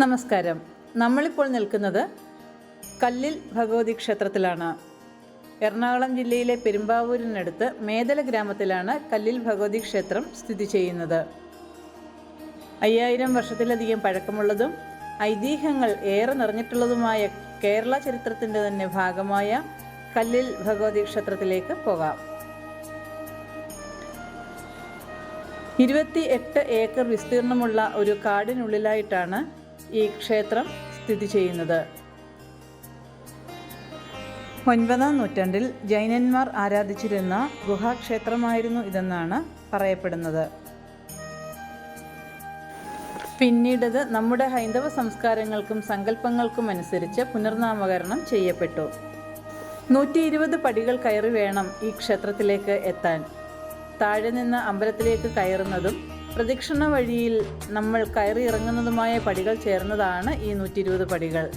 നമസ്കാരം. നമ്മളിപ്പോൾ നിൽക്കുന്നത് കല്ലിൽ ഭഗവതി ക്ഷേത്രത്തിലാണ്. എറണാകുളം ജില്ലയിലെ പെരുമ്പാവൂരിനടുത്ത് മേദല ഗ്രാമത്തിലാണ് കല്ലിൽ ഭഗവതി ക്ഷേത്രം സ്ഥിതി ചെയ്യുന്നത്. 5000 വർഷത്തിലധികം പഴക്കമുള്ളതും ഐതിഹ്യങ്ങൾ ഏറെ നിറഞ്ഞിട്ടുള്ളതുമായ കേരള ചരിത്രത്തിൻ്റെ തന്നെ ഭാഗമായ കല്ലിൽ ഭഗവതി ക്ഷേത്രത്തിലേക്ക് പോകാം. 28 ഏക്കർ വിസ്തീർണമുള്ള ഒരു കാടിനുള്ളിലായിട്ടാണ് ഈ ക്ഷേത്രം സ്ഥിതി ചെയ്യുന്നത്. 9-ാം നൂറ്റാണ്ടിൽ ജൈനന്മാർ ആരാധിച്ചിരുന്ന ഗുഹാക്ഷേത്രമായിരുന്നു ഇതെന്നാണ് പറയപ്പെടുന്നത്. പിന്നീടത് നമ്മുടെ ഹൈന്ദവ സംസ്കാരങ്ങൾക്കും സങ്കല്പങ്ങൾക്കും അനുസരിച്ച് പുനർനാമകരണം ചെയ്യപ്പെട്ടു. 120 പടികൾ കയറി വേണം ഈ ക്ഷേത്രത്തിലേക്ക് എത്താൻ. താഴെ നിന്ന് അമ്പലത്തിലേക്ക് കയറുന്നതും പ്രദക്ഷിണ വഴിയിൽ നമ്മൾ കയറി ഇറങ്ങുന്നതുമായ പടികൾ ചേർന്നതാണ് ഈ 120 പടികൾ.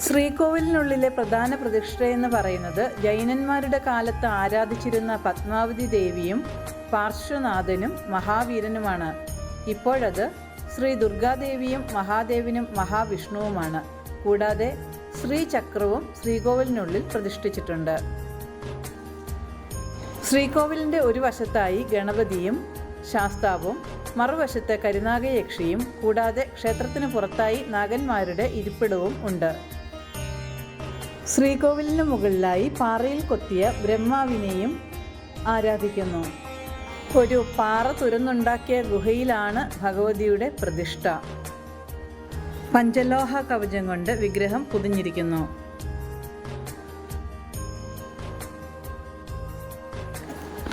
ശ്രീകോവിലിനുള്ളിലെ പ്രധാന പ്രതിഷ്ഠയെന്ന് പറയുന്നത് ജൈനന്മാരുടെ കാലത്ത് ആരാധിച്ചിരുന്ന പത്മാവതി ദേവിയും പാർശ്വനാഥനും മഹാവീരനുമാണ്. ഇപ്പോഴത് ശ്രീ ദുർഗാദേവിയും മഹാദേവനും മഹാവിഷ്ണുവുമാണ്. കൂടാതെ ശ്രീചക്രവും ശ്രീകോവിലിനുള്ളിൽ പ്രതിഷ്ഠിച്ചിട്ടുണ്ട്. ശ്രീകോവിലിൻ്റെ ഒരു വശത്തായി ഗണപതിയും ശാസ്താവും മറുവശത്ത് കരുനാഗയക്ഷിയും കൂടാതെ ക്ഷേത്രത്തിന് പുറത്തായി നാഗന്മാരുടെ ഇരിപ്പിടവും ഉണ്ട്. ശ്രീകോവിലിന് മുകളിലായി പാറയിൽ കൊത്തിയ ബ്രഹ്മാവിനെയും ആരാധിക്കുന്നു. ഒരു പാറ തുരന്നുണ്ടാക്കിയ ഗുഹയിലാണ് ഭഗവതിയുടെ പ്രതിഷ്ഠ. പഞ്ചലോഹ കവചം കൊണ്ട് വിഗ്രഹം പൊതിഞ്ഞിരിക്കുന്നു.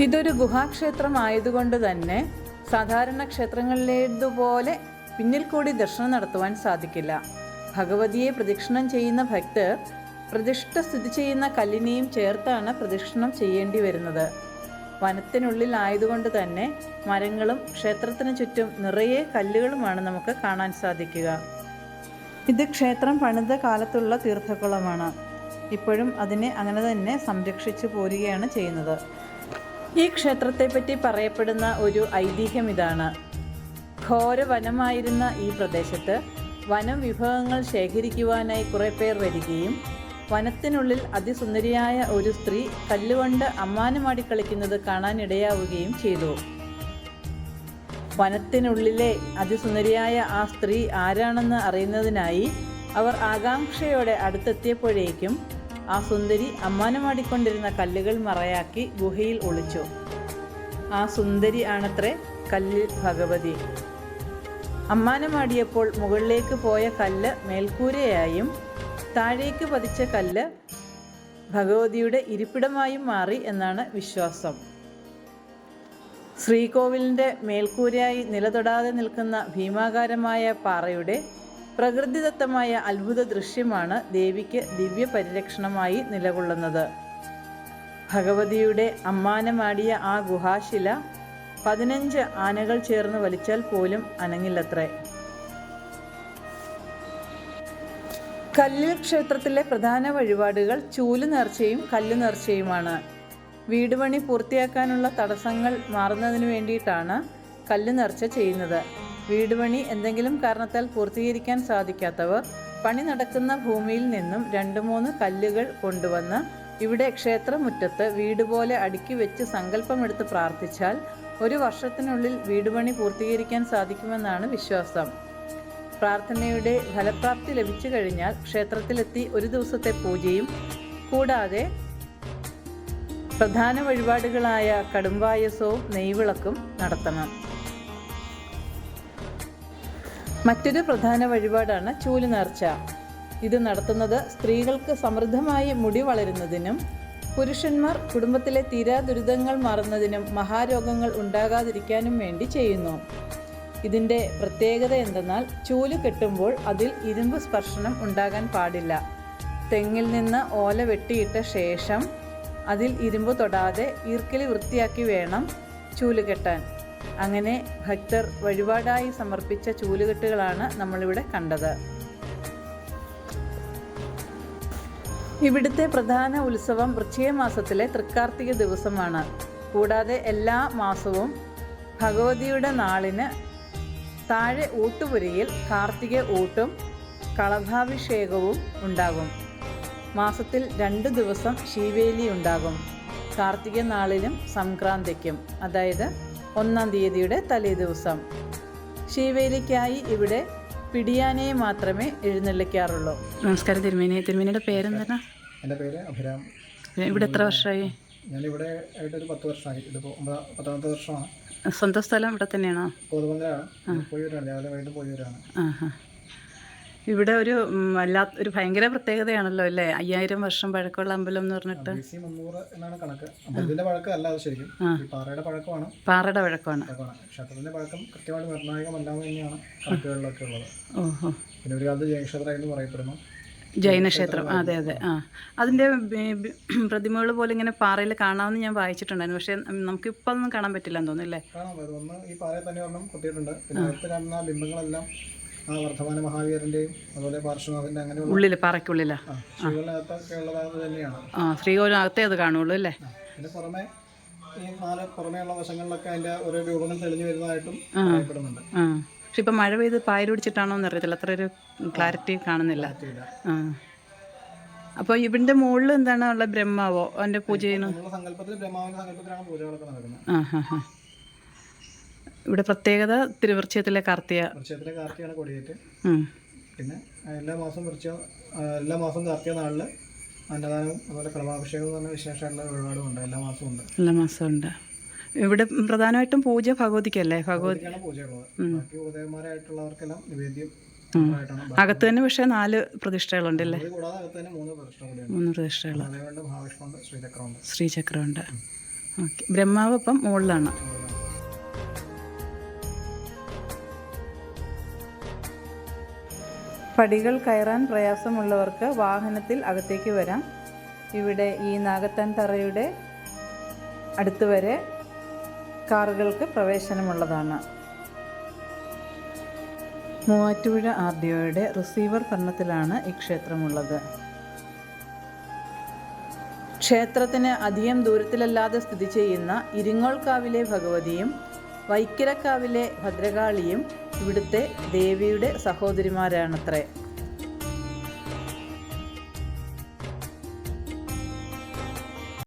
ഇതൊരു ഗുഹാക്ഷേത്രം ആയതുകൊണ്ട് തന്നെ സാധാരണ ക്ഷേത്രങ്ങളിലേതുപോലെ പിന്നിൽ കൂടി ദർശനം നടത്തുവാൻ സാധിക്കില്ല. ഭഗവതിയെ പ്രദക്ഷിണം ചെയ്യുന്ന ഭക്തർ പ്രതിഷ്ഠ സ്ഥിതി ചെയ്യുന്ന കല്ലിനെയും ചേർത്താണ് പ്രദക്ഷിണം ചെയ്യേണ്ടി വരുന്നത്. വനത്തിനുള്ളിൽ ആയതുകൊണ്ട് തന്നെ മരങ്ങളും ക്ഷേത്രത്തിന് ചുറ്റും നിറയെ കല്ലുകളുമാണ് നമുക്ക് കാണാൻ സാധിക്കുക. ഇത് ക്ഷേത്രം പണിത കാലത്തുള്ള തീർത്ഥക്കുളമാണ്. ഇപ്പോഴും അതിനെ അങ്ങനെ തന്നെ സംരക്ഷിച്ചു പോരുകയാണ് ചെയ്യുന്നത്. ഈ ക്ഷേത്രത്തെപ്പറ്റി പറയപ്പെടുന്ന ഒരു ഐതിഹ്യം ഇതാണ്. ഘോര വനമായിരുന്ന ഈ പ്രദേശത്ത് വനം വിഭവങ്ങൾ ശേഖരിക്കുവാനായി കുറേ പേർ വരികയും വനത്തിനുള്ളിൽ അതിസുന്ദരിയായ ഒരു സ്ത്രീ കല്ലുകൊണ്ട് അമ്മാനമാടി കളിക്കുന്നത് കാണാനിടയാവുകയും ചെയ്തു. വനത്തിനുള്ളിലെ അതിസുന്ദരിയായ ആ സ്ത്രീ ആരാണെന്ന് അറിയുന്നതിനായി അവർ ആകാംക്ഷയോടെ അടുത്തെത്തിയപ്പോഴേക്കും ആ സുന്ദരി അമ്മാനമാടിക്കൊണ്ടിരുന്ന കല്ലുകൾ മറയാക്കി ഗുഹയിൽ ഒളിച്ചു. ആ സുന്ദരി ആണത്രേ കല്ലിൽ ഭഗവതി. അമ്മാനമാടിയപ്പോൾ മുകളിലേക്ക് പോയ കല്ല് മേൽക്കൂരയായും താഴേക്ക് പതിച്ച കല്ല് ഭഗവതിയുടെ ഇരിപ്പിടമായും മാറി എന്നാണ് വിശ്വാസം. ശ്രീകോവിലിൻ്റെ മേൽക്കൂരയായി നിലതൊടാതെ നിൽക്കുന്ന ഭീമാകാരമായ പാറയുടെ പ്രകൃതിദത്തമായ അത്ഭുത ദൃശ്യമാണ് ദേവിക്ക് ദിവ്യ പരിരക്ഷണമായി നിലകൊള്ളുന്നത്. ഭഗവതിയുടെ അമ്മാനമാടിയ ആ ഗുഹാശില 15 ആനകൾ ചേർന്ന് വലിച്ചാൽ പോലും അനങ്ങില്ലത്രേ. കല്ലിൽ ക്ഷേത്രത്തിലെ പ്രധാന വഴിപാടുകൾ ചൂല് നേർച്ചയും കല്ല് നേർച്ചയുമാണ്. വീടുപണി പൂർത്തിയാക്കാനുള്ള തടസ്സങ്ങൾ മാറുന്നതിന് വേണ്ടിയിട്ടാണ് കല്ല് നേർച്ച ചെയ്യുന്നത്. വീടുപണി എന്തെങ്കിലും കാരണത്താൽ പൂർത്തീകരിക്കാൻ സാധിക്കാത്തവർ പണി നടക്കുന്ന ഭൂമിയിൽ നിന്നും 2-3 കല്ലുകൾ കൊണ്ടുവന്ന് ഇവിടെ ക്ഷേത്രമുറ്റത്ത് വീടുപോലെ അടുക്കി വെച്ച് സങ്കല്പമെടുത്ത് പ്രാർത്ഥിച്ചാൽ 1 വർഷത്തിനുള്ളിൽ വീടുപണി പൂർത്തീകരിക്കാൻ സാധിക്കുമെന്നാണ് വിശ്വാസം. പ്രാർത്ഥനയുടെ ഫലപ്രാപ്തി ലഭിച്ചു കഴിഞ്ഞാൽ ക്ഷേത്രത്തിലെത്തി 1 ദിവസത്തെ പൂജയും കൂടാതെ പ്രധാന വഴിപാടുകളായ കടുംപായസവും നെയ്വിളക്കും നടത്തണം. മറ്റൊരു പ്രധാന വഴിപാടാണ് ചൂല് നേർച്ച. ഇത് നടത്തുന്നത് സ്ത്രീകൾക്ക് സമൃദ്ധമായി മുടി വളരുന്നതിനും പുരുഷന്മാർ കുടുംബത്തിലെ തീരാ ദുരിതങ്ങൾ മാറുന്നതിനും മഹാരോഗങ്ങൾ ഉണ്ടാകാതിരിക്കാനും വേണ്ടി ചെയ്യുന്നു. ഇതിൻ്റെ പ്രത്യേകത എന്തെന്നാൽ ചൂല് കെട്ടുമ്പോൾ അതിൽ ഇരുമ്പ് സ്പർശനം ഉണ്ടാകാൻ പാടില്ല. തെങ്ങിൽ നിന്ന് ഓല വെട്ടിയിട്ട ശേഷം അതിൽ ഇരുമ്പ് തൊടാതെ ഈർക്കിലി വൃത്തിയാക്കി വേണം ചൂല് കെട്ടാൻ. അങ്ങനെ ഭക്തർ വഴിപാടായി സമർപ്പിച്ച ചൂലുകെട്ടുകളാണ് നമ്മളിവിടെ കണ്ടത്. ഇവിടുത്തെ പ്രധാന ഉത്സവം വൃശ്ചിക മാസത്തിലെ തൃക്കാർത്തിക ദിവസമാണ്. കൂടാതെ എല്ലാ മാസവും ഭഗവതിയുടെ നാളിന് താഴെ ഊട്ടുപുരയിൽ കാർത്തിക ഊട്ടും കളഭാഭിഷേകവും ഉണ്ടാകും. മാസത്തിൽ 2 ദിവസം ശീവേലി ഉണ്ടാകും. കാർത്തിക നാളിലും സംക്രാന്തിക്കും, അതായത് 1-ാം തീയതിയുടെ തലേ ദിവസം. ശീവേലിക്കായി ഇവിടെ പിടിയാനയെ മാത്രമേ എഴുന്നള്ളിക്കാറുള്ളൂ. നമസ്കാരം തിരുമേനി. തിരുമേനിയുടെ പേരെന്താണ്? എൻ്റെ പേര് അഭിരാം. ഇവിടെ എത്ര വർഷമായി? ഞാനിവിടെ ആയിട്ടൊരു 10 വർഷമായി. ഇതിപ്പോൾ 10ാമത്തെ വർഷമാണ്. സ്വന്തം സ്ഥലം ഇവിടെ തന്നെയാണോ? കോതമംഗലാണ്. പോയിവരാണ്, രാവിലെ വൈകിട്ട് പോയിവരാണ്. ഇവിടെ ഒരു ഭയങ്കര പ്രത്യേകതയാണല്ലോ അല്ലേ? 5000 വർഷം പഴക്കമുള്ള അമ്പലം എന്ന് പറഞ്ഞിട്ട്. BC 300 എന്നാണ് കണക്ക്. അമ്പലത്തിന്റെ പഴക്കം അല്ല അത് ശരിക്കും. പാറയുടെ പഴക്കമാണ്. ക്ഷേത്രത്തിന്റെ പഴക്കം കൃത്യമായിട്ട് നിർണായകമല്ലാന്ന് തന്നെയാണ് കണക്കുകളിലൊക്കെ ഉള്ളത്. ഓഹോ. പിന്നെ ഒരു കാലത്ത് ജൈനക്ഷേത്രം എന്ന് പറയപ്പെടുന്നു. ജൈനക്ഷേത്രം, അതെ അതെ. അതിൻ്റെ പ്രതിമകൾ പോലെ ഇങ്ങനെ പാറയിൽ കാണാമെന്ന് ഞാൻ വായിച്ചിട്ടുണ്ടായിരുന്നു. പക്ഷേ നമുക്കിപ്പോൾ ഒന്നും കാണാൻ പറ്റില്ലെന്ന് തോന്നുന്നില്ലേ? കാണാൻ പറ്റും. ഒന്ന് ഈ പാറയിൽ തന്നെ ഒരെണ്ണം കൊത്തിയിട്ടുണ്ട്. പിന്നെ അടുത്ത് കാണുന്ന ബിംബങ്ങളെല്ലാം വർദ്ധമാന മഹാവീരന്റെയും അതുപോലെ പാർശ്വനാഥന്റെ അങ്ങനെയുള്ള ഉള്ളിൽ പാറയ്ക്കുള്ളിലാ ശ്രീകോലിനകത്തൊക്കെ ഉള്ളത് തന്നെയാണ്. ശ്രീകോലിനകത്തേ അത് കാണുള്ളൂ അല്ലേ? പിന്നെ പുറമെ ഈ 4 പുറമേയുള്ള വശങ്ങളിലൊക്കെ അതിന്റെ ഓരോ രൂപങ്ങൾ തെളിഞ്ഞു വരുന്നതായിട്ടും പറയപ്പെടുന്നുണ്ട്. പക്ഷെ ഇപ്പം മഴ പെയ്ത് പായൽ പിടിച്ചിട്ടാണോ എന്ന് അറിയത്തില്ല, അത്ര ഒരു ക്ലാരിറ്റി കാണുന്നില്ല. അപ്പോൾ ഇവന്റെ മുകളിൽ എന്താണ് ഉള്ള ബ്രഹ്മാവോ അതിന്റെ പൂജ ചെയ്യുന്നു? സങ്കല്പത്തിൽ ബ്രഹ്മാവിന്റെ സങ്കല്പത്തിലാണ് പൂജകളൊക്കെ നടക്കുന്നത്. ഇവിടെ പ്രത്യേകത തിരുവൃശ്ചികത്തിലെ കാർത്തികയാണ് കൊടിയേറ്റ്. പിന്നെ എല്ലാ മാസവും കാർത്തിക നാളിൽ അന്നദാനവും അതുപോലെ കളഭാഭിഷേകം എന്ന് പറഞ്ഞ വിശേഷമായിട്ടുള്ള ഒരുപാടുണ്ട്. എല്ലാ മാസവും ഉണ്ട്. ഇവിടെ പ്രധാനമായിട്ടും പൂജ ഭഗവതിക്കല്ലേ? ഭഗവതിക്കാണ് പൂജയുള്ളത്. ബാക്കി ഉപദേവന്മാരായിട്ടുള്ളവർക്കെല്ലാം നിവേദ്യം. അകത്ത് തന്നെ പക്ഷേ 4 പ്രതിഷ്ഠകളുണ്ടല്ലേ? കൂടാതെ അകത്ത് തന്നെ 3 പ്രതിഷ്ഠകൾ. ശ്രീചക്രമുണ്ട്. ഓക്കെ. ബ്രഹ്മാവ് അപ്പം മുകളിലാണ്. പടികൾ കയറാൻ പ്രയാസമുള്ളവർക്ക് വാഹനത്തിൽ അകത്തേക്ക് വരാം. ഇവിടെ ഈ നാഗത്താൻ തറയുടെ അടുത്ത് വരെ കാറുകൾക്ക് പ്രവേശനമുള്ളതാണ്. മൂവാറ്റുപുഴ RDOയുടെ റിസീവർ ഭരണത്തിലാണ് ഈ ക്ഷേത്രമുള്ളത്. ക്ഷേത്രത്തിന് അധികം ദൂരത്തിലല്ലാതെ സ്ഥിതി ചെയ്യുന്ന ഇരിങ്ങോൾക്കാവിലെ ഭഗവതിയും വൈക്കിരക്കാവിലെ ഭദ്രകാളിയും ഇവിടുത്തെ ദേവിയുടെ സഹോദരിമാരാണത്രേ.